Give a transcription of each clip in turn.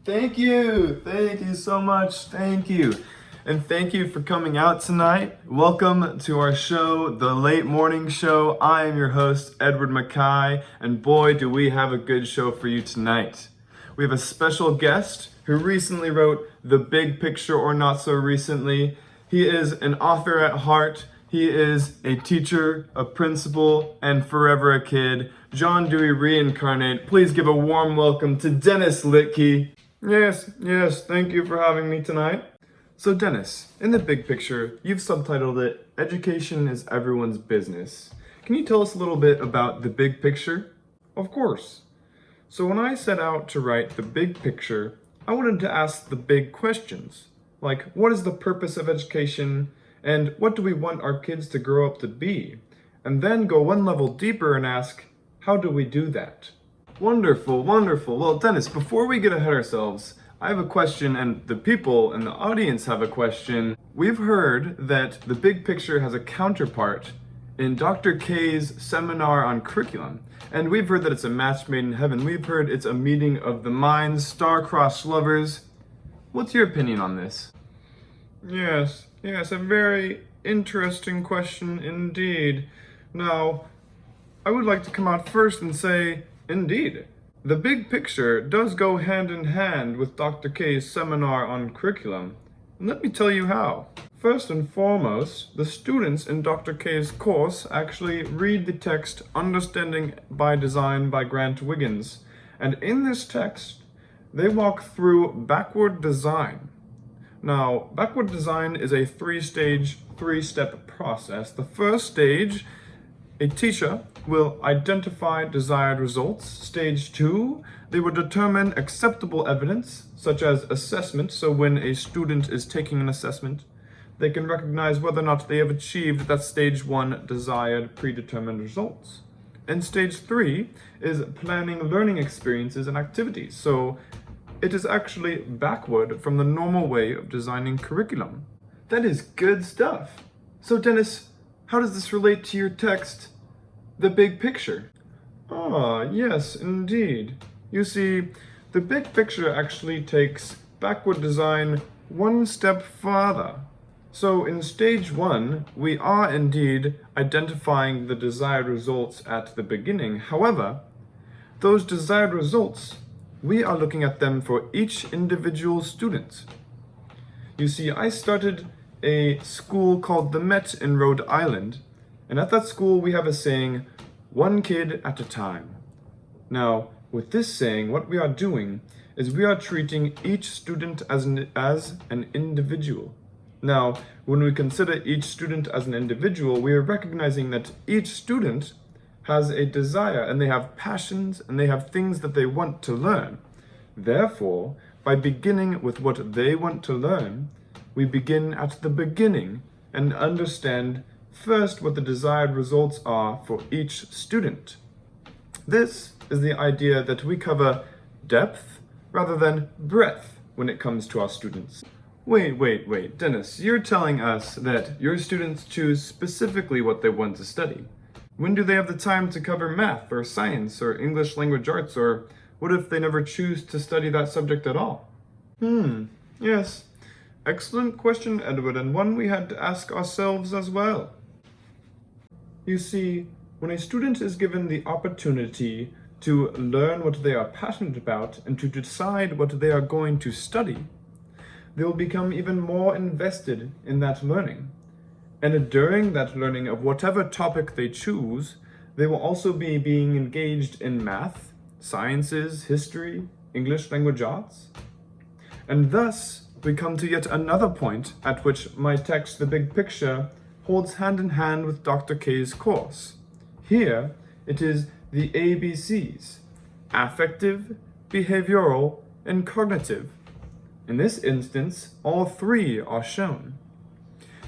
Thank you. Thank you so much. Thank you. And thank you for coming out tonight. Welcome to our show, The Late Morning Show. I am your host, Edward McTighe, and boy, do we have a good show for you tonight. We have a special guest who recently wrote The Big Picture, or not so recently. He is an author at heart. He is a teacher, a principal, and forever a kid. John Dewey reincarnate. Please give a warm welcome to Dennis Littky. Yes, thank you for having me tonight. So Dennis, in the big picture, you've subtitled it, Education is Everyone's Business. Can you tell us a little bit about the big picture? Of course. So when I set out to write the big picture, I wanted to ask the big questions. Like, what is the purpose of education? And what do we want our kids to grow up to be? And then go one level deeper and ask, how do we do that? Wonderful, wonderful. Well, Dennis, before we get ahead of ourselves, I have a question, and the people in the audience have a question. We've heard that the big picture has a counterpart in Dr. K's seminar on curriculum. And we've heard that it's a match made in heaven. We've heard it's a meeting of the minds, star-crossed lovers. What's your opinion on this? Yes, a very interesting question indeed. Now, I would like to come out first and say, indeed, the big picture does go hand in hand with Dr. K's seminar on curriculum. And let me tell you how. First and foremost, the students in Dr. K's course actually read the text Understanding by Design by Wiggins. And in this text, they walk through backward design. Now, backward design is a three-step process. The first stage, a teacher will identify desired results. Stage 2, they will determine acceptable evidence, such as assessment. So when a student is taking an assessment, they can recognize whether or not they have achieved that stage 1 desired predetermined results. And stage 3 is planning learning experiences and activities. So it is actually backward from the normal way of designing curriculum. That is good stuff. So Dennis, how does this relate to your text, The Big Picture? Ah, yes, indeed. You see, the big picture actually takes backward design one step farther. So in stage 1, we are indeed identifying the desired results at the beginning. However, those desired results, we are looking at them for each individual student. You see, I started a school called the Met in Rhode Island, and at that school we have a saying, one kid at a time. Now, with this saying, what we are doing is we are treating each student as an individual. Now, when we consider each student as an individual, we are recognizing that each student has a desire, and they have passions, and they have things that they want to learn. Therefore, by beginning with what they want to learn, we begin at the beginning and understand first what the desired results are for each student. This is the idea that we cover depth rather than breadth when it comes to our students. Wait, Dennis, you're telling us that your students choose specifically what they want to study. When do they have the time to cover math or science or English language arts, or what if they never choose to study that subject at all? Yes. Excellent question, Edward, and one we had to ask ourselves as well. You see, when a student is given the opportunity to learn what they are passionate about and to decide what they are going to study, they will become even more invested in that learning. And during that learning of whatever topic they choose, they will also be being engaged in math, sciences, history, English language arts. And thus, we come to yet another point at which my text, The Big Picture, holds hand in hand with Dr. K's course. Here, it is the ABCs, affective, behavioral, and cognitive. In this instance, all three are shown.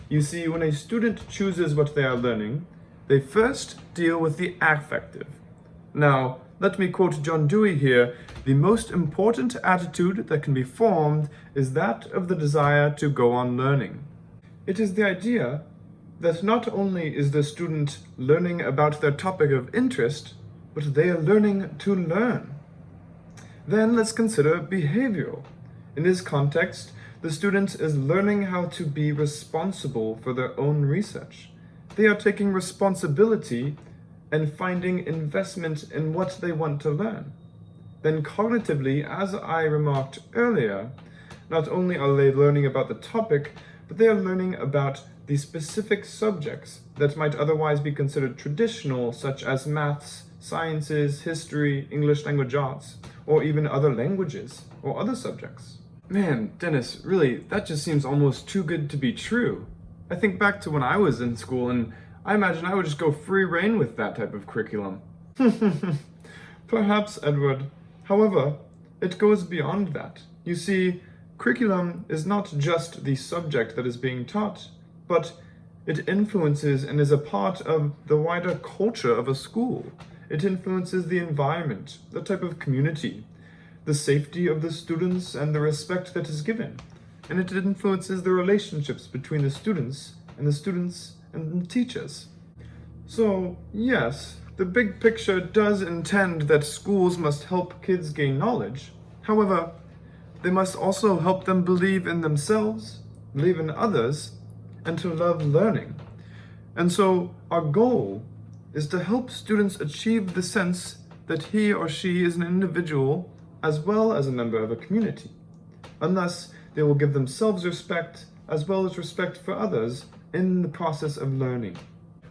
You see, when a student chooses what they are learning, they first deal with the affective. Now, let me quote John Dewey here, the most important attitude that can be formed is that of the desire to go on learning. It is the idea that not only is the student learning about their topic of interest, but they are learning to learn. Then let's consider behavioral. In this context, the student is learning how to be responsible for their own research. They are taking responsibility and finding investment in what they want to learn. Then cognitively, as I remarked earlier, not only are they learning about the topic, but they are learning about the specific subjects that might otherwise be considered traditional, such as maths, sciences, history, English language arts, or even other languages or other subjects. Man, Dennis, really, that just seems almost too good to be true. I think back to when I was in school, and I imagine I would just go free rein with that type of curriculum. Perhaps, Edward. However, it goes beyond that. You see, curriculum is not just the subject that is being taught, but it influences and is a part of the wider culture of a school. It influences the environment, the type of community, the safety of the students, and the respect that is given. And it influences the relationships between the students and the teachers. So, yes, the big picture does intend that schools must help kids gain knowledge. However, they must also help them believe in themselves, believe in others, and to love learning. And so our goal is to help students achieve the sense that he or she is an individual as well as a member of a community. And thus, they will give themselves respect as well as respect for others in the process of learning.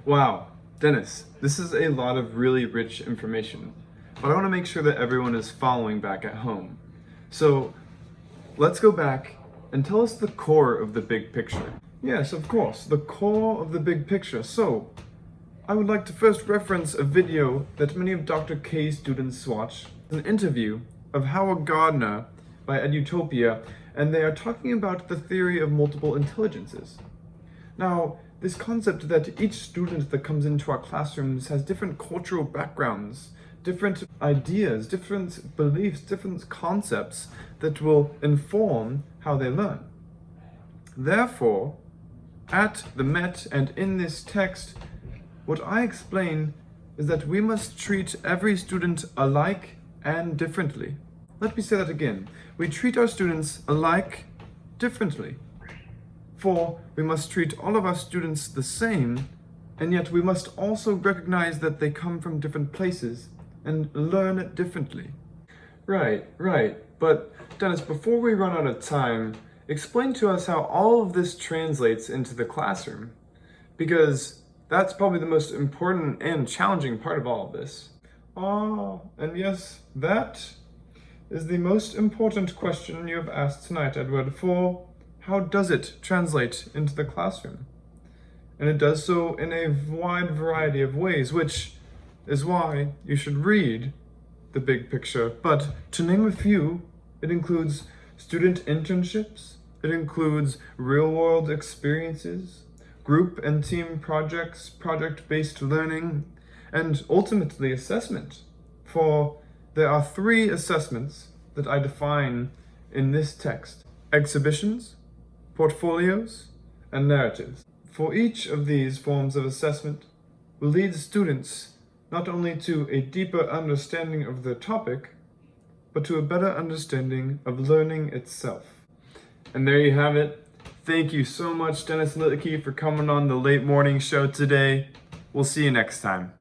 Wow, Dennis, this is a lot of really rich information, but I want to make sure that everyone is following back at home. So let's go back and tell us the core of the big picture. Yes, of course, the core of the big picture. So I would like to first reference a video that many of Dr. K's students watch, an interview of Howard Gardner by Edutopia, and they are talking about the theory of multiple intelligences. Now, this concept that each student that comes into our classrooms has different cultural backgrounds, different ideas, different beliefs, different concepts that will inform how they learn. Therefore, at the Met and in this text, what I explain is that we must treat every student alike and differently. Let me say that again. We treat our students alike differently. For we must treat all of our students the same, and yet we must also recognize that they come from different places and learn differently. Right. But Dennis, before we run out of time, explain to us how all of this translates into the classroom, because that's probably the most important and challenging part of all of this. And yes, that is the most important question you have asked tonight, Edward, for how does it translate into the classroom? And it does so in a wide variety of ways, which is why you should read the big picture. But to name a few, it includes student internships, it includes real-world experiences, group and team projects, project-based learning, and ultimately assessment. For there are 3 assessments that I define in this text: exhibitions, portfolios, and narratives. For each of these forms of assessment will lead students not only to a deeper understanding of the topic, but to a better understanding of learning itself. And there you have it. Thank you so much, Dennis Littky, for coming on the Late Morning Show today. We'll see you next time.